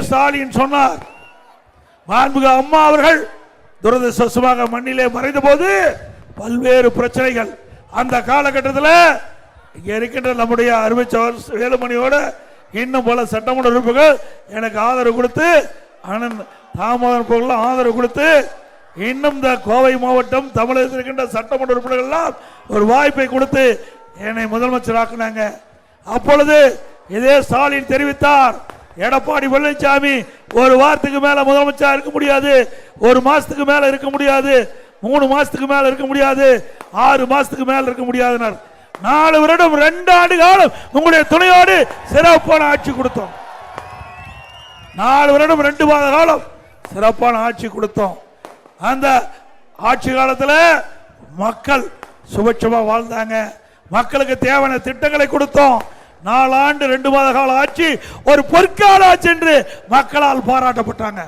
ஸ்டாலின் சொன்னார். மாண்புமிகு அம்மா அவர்கள் துரதிருஷ்டவசமாக மண்ணிலே மறைந்த போது பல்வேறு பிரச்சனைகள். அந்த காலகட்டத்தில் இங்கே இருக்கின்ற நம்முடைய அருமை வேலுமணியோட இன்னும் பல சட்டமன்ற உறுப்பினர்கள் எனக்கு ஆதரவு கொடுத்து, அண்ணன் தாமோதரன் ஆதரவு கொடுத்து, இன்னும் இந்த கோவை மாவட்டம் தமிழகத்தில் இருக்கின்ற சட்டமன்ற உறுப்பினர்கள் எல்லாம் ஒரு வாய்ப்பை கொடுத்து என்னை முதலமைச்சர் ஆக்குனாங்க. அப்பொழுது இதே ஸ்டாலின் தெரிவித்தார், எடப்பாடி பழனிசாமி ஒரு வாரத்துக்கு மேல முதலமைச்சர் இருக்க முடியாது, ஒரு மாசத்துக்கு மேல இருக்க முடியாது, 3 மாசத்துக்கு மேல இருக்க முடியாது, 6 மாசத்துக்கு மேல இருக்க முடியாது. 4 வருடம் 2 ஆண்டு காலம் உங்களுடைய துணையோடு சிறப்பான ஆட்சி கொடுத்தோம். 4 வருடம் 2 மாத காலம் சிறப்பான ஆட்சி கொடுத்தோம். அந்த ஆட்சி காலத்தில் மக்கள் சுபட்சமா வாழ்ந்தாங்க. மக்களுக்கு தேவையான திட்டங்களை கொடுத்தோம். 4 ஆண்டு 2 மாத கால ஆட்சி ஒரு பொற்கால ஆட்சி என்று மக்களால் பாராட்டப்பட்டாங்க.